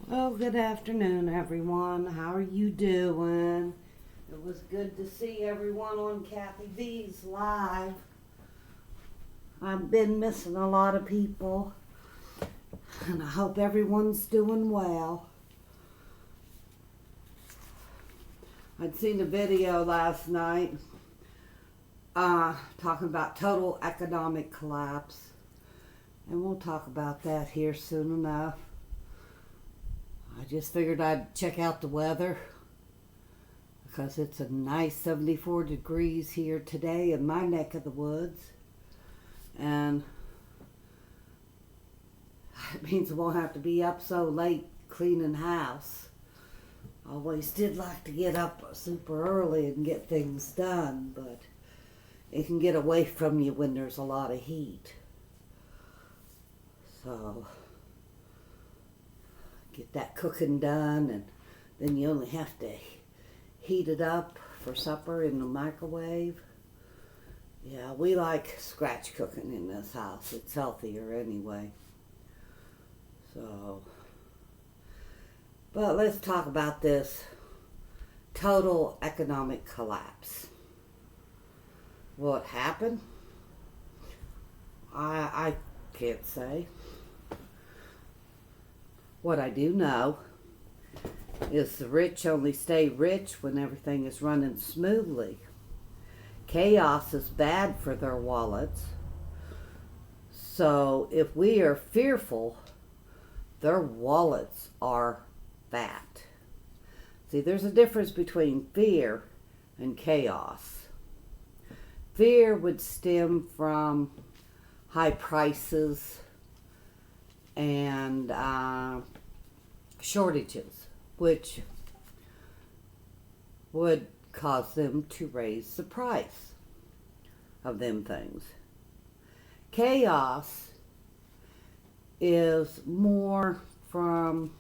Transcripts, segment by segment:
Well, good afternoon, everyone. How are you doing? It was good to see everyone on Kathy V's live. I've been missing a lot of people, and I hope everyone's doing well. I'd seen a video last night talking about total economic collapse, and we'll talk about that here soon enough. I just figured I'd check out the weather because it's a nice 74 degrees here today in my neck of the woods. And it means I won't have to be up so late cleaning house. I always did like to get up super early and get things done, but it can get away from you when there's a lot of heat. So get that cooking done, and then you only have to heat it up for supper in the microwave. Yeah, we like scratch cooking in this house. It's healthier anyway. So, but let's talk about this total economic collapse. Will it happen? I can't say. What I do know is the rich only stay rich when everything is running smoothly. Chaos is bad for their wallets. So if we are fearful, their wallets are fat. See, there's a difference between fear and chaos. Fear would stem from high prices and shortages, which would cause them to raise the price of them things. Chaos is more from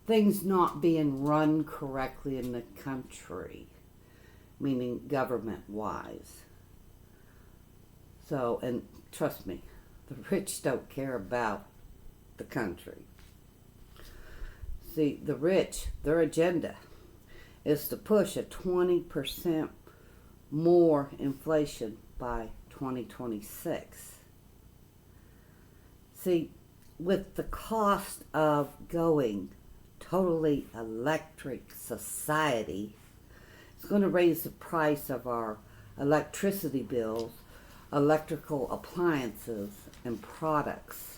things not being run correctly in the country, meaning government-wise. So, and trust me, the rich don't care about the country. See, the rich, their agenda is to push a 20% more inflation by 2026. See, with the cost of going totally electric society, it's going to raise the price of our electricity bills, electrical appliances, and products.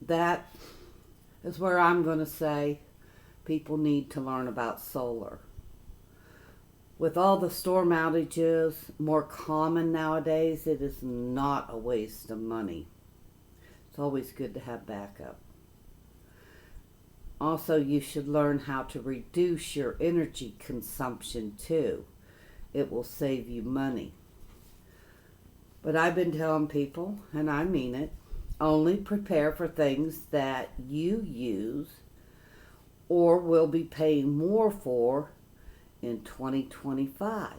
That is where I'm going to say people need to learn about solar. With all the storm outages more common nowadays, it is not a waste of money. It's always good to have backup. Also, you should learn how to reduce your energy consumption too. It will save you money. But I've been telling people, and I mean it, only prepare for things that you use or will be paying more for in 2025.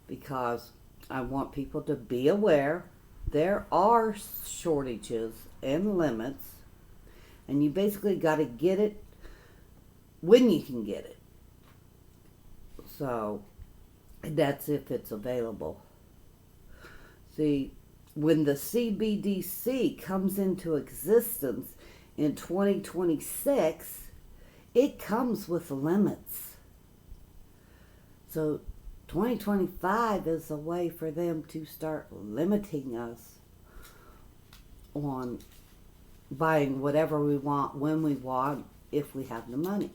Because I want people to be aware there are shortages and limits, and you basically got to get it when you can get it. So that's if it's available. See, when the CBDC comes into existence in 2026, it comes with limits. So 2025 is a way for them to start limiting us on buying whatever we want, when we want, if we have the money.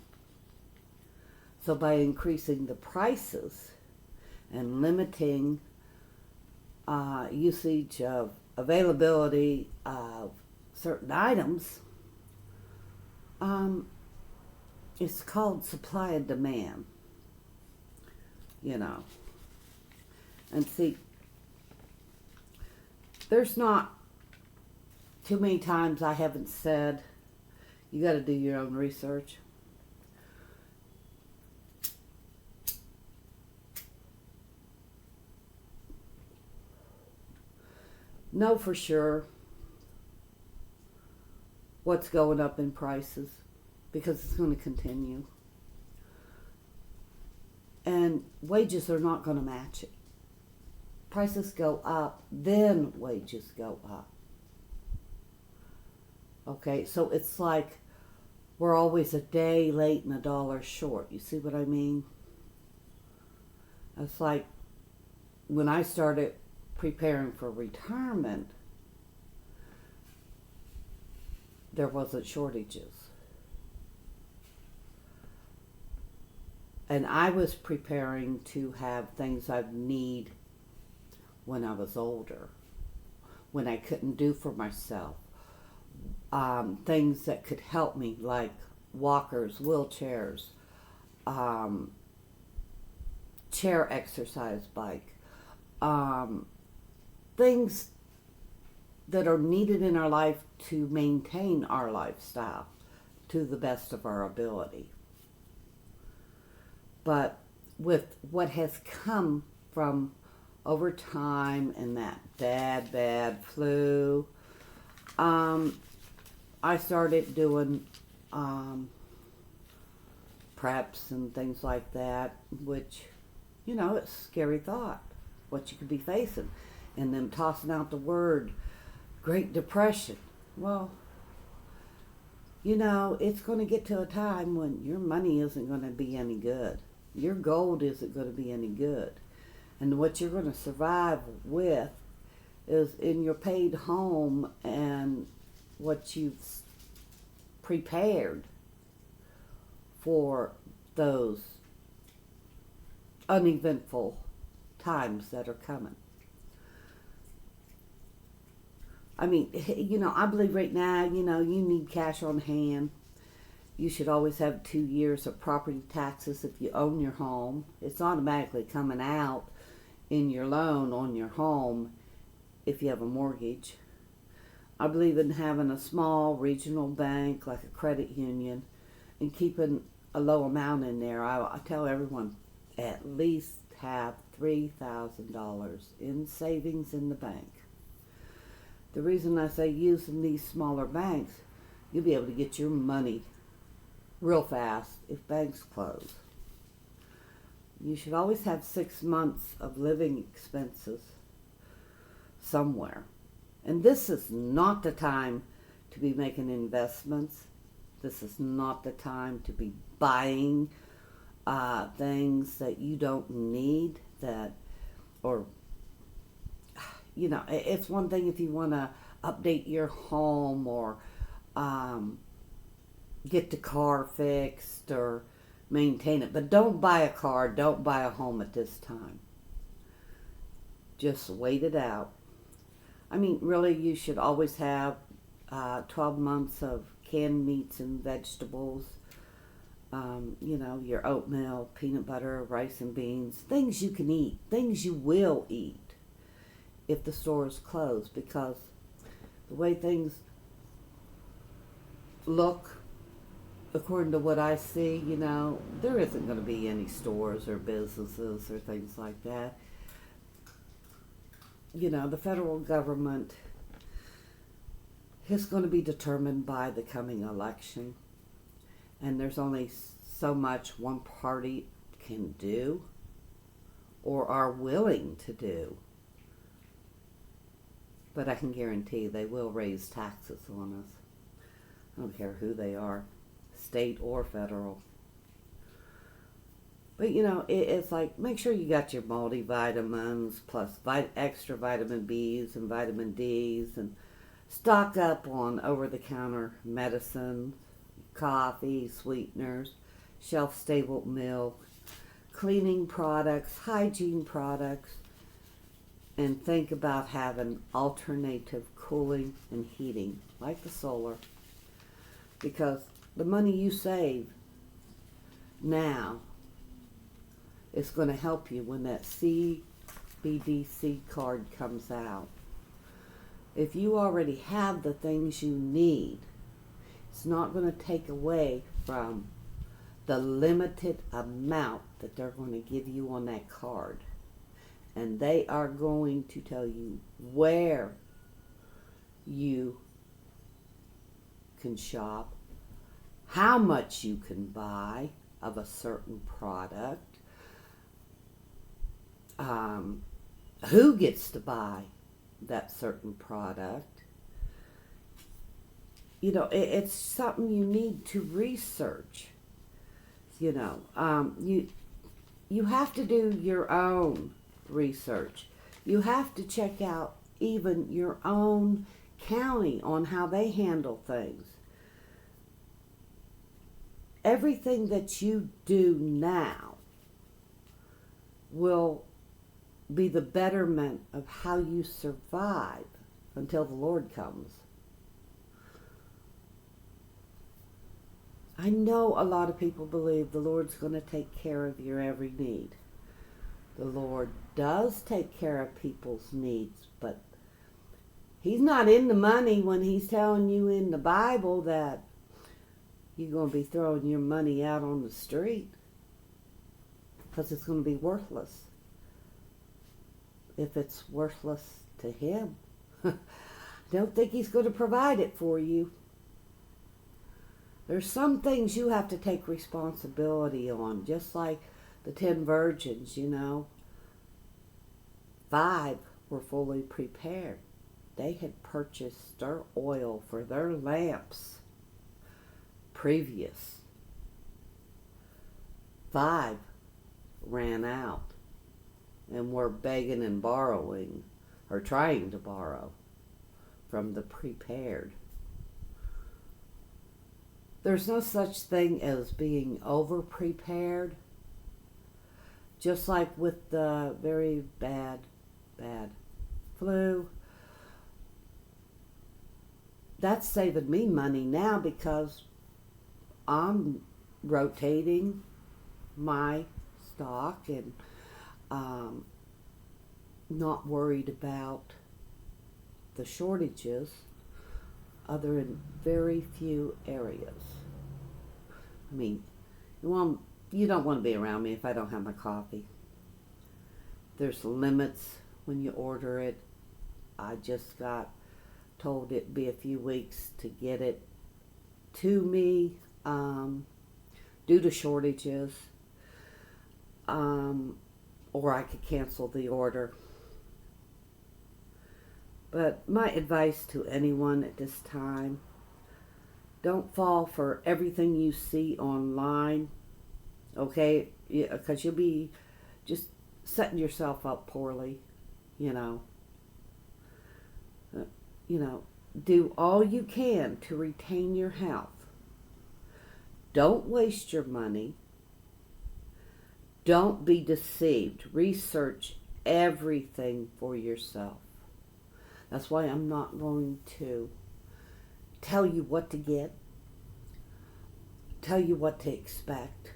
So by increasing the prices and limiting usage of availability of certain items, it's called supply and demand, you know. And see, there's not too many times I haven't said, you got to do your own research. Know for sure what's going up in prices, because it's going to continue. And wages are not going to match it. Prices go up, then wages go up. Okay, so it's like we're always a day late and a dollar short. You see what I mean? It's like when I started preparing for retirement, there wasn't shortages. And I was preparing to have things I'd need when I was older, when I couldn't do for myself. Things that could help me, like walkers, wheelchairs, chair exercise bike, things that are needed in our life to maintain our lifestyle to the best of our ability. But with what has come from over time and that bad flu, I started doing preps and things like that, which, you know, it's a scary thought, what you could be facing. And them tossing out the word Great Depression. Well, you know, it's going to get to a time when your money isn't going to be any good. Your gold isn't going to be any good. And what you're going to survive with is in your paid home and what you've prepared for those uneventful times that are coming. I mean, you know, I believe right now, you know, you need cash on hand. You should always have 2 years of property taxes if you own your home. It's automatically coming out in your loan on your home if you have a mortgage. I believe in having a small regional bank like a credit union and keeping a low amount in there. I tell everyone at least have $3,000 in savings in the bank. The reason I say using these smaller banks, you'll be able to get your money real fast if banks close. You should always have 6 months of living expenses somewhere. And this is not the time to be making investments. This is not the time to be buying things that you don't need, that, or, you know, it's one thing if you want to update your home or get the car fixed or maintain it. But don't buy a car, don't buy a home at this time. Just wait it out. I mean, really, you should always have 12 months of canned meats and vegetables. You know, your oatmeal, peanut butter, rice and beans, things you can eat, things you will eat if the store is closed, because the way things look, according to what I see, you know, there isn't going to be any stores or businesses or things like that. You know, the federal government is going to be determined by the coming election. And there's only so much one party can do or are willing to do. But I can guarantee they will raise taxes on us. I don't care who they are, state or federal. But, you know, it's like, make sure you got your multivitamins plus extra vitamin B's and vitamin D's, and stock up on over-the-counter medicines, coffee, sweeteners, shelf-stable milk, cleaning products, hygiene products, and think about having alternative cooling and heating, like the solar. Because the money you save now is going to help you when that CBDC card comes out. If you already have the things you need, it's not going to take away from the limited amount that they're going to give you on that card. And they are going to tell you where you can shop, how much you can buy of a certain product, who gets to buy that certain product. You know, it's something you need to research. You know, you have to do your own research. You have to check out even your own county on how they handle things. Everything that you do now will be the betterment of how you survive until the Lord comes. I know a lot of people believe the Lord's going to take care of your every need. The Lord does take care of people's needs, but He's not in the money when He's telling you in the Bible that you're going to be throwing your money out on the street because it's going to be worthless. If it's worthless to Him, I don't think He's going to provide it for you. There's some things you have to take responsibility on, just like the 10 virgins, you know. 5 were fully prepared. They had purchased their oil for their lamps previous. 5 ran out and were begging and borrowing, or trying to borrow, from the prepared. There's no such thing as being over-prepared. Just like with the very bad flu. That's saving me money now because I'm rotating my stock and not worried about the shortages other in very few areas. I mean, you don't want to be around me if I don't have my coffee. There's limits when you order it. I just got told it'd be a few weeks to get it to me due to shortages, or I could cancel the order. But my advice to anyone at this time, don't fall for everything you see online, okay? Because you'll be just setting yourself up poorly, you know. Do all you can to retain your health. Don't waste your money. Don't be deceived. Research everything for yourself. That's why I'm not going to tell you what to get, tell you what to expect,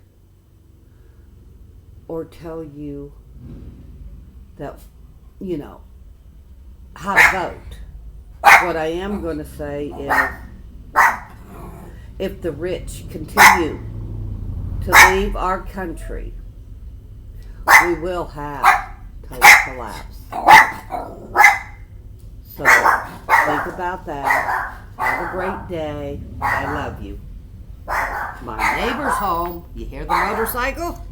or tell you that, how to vote. What I am going to say is, if the rich continue to leave our country, we will have total collapse. So think about that. Have a great day. I love you. My neighbor's home. You hear the motorcycle?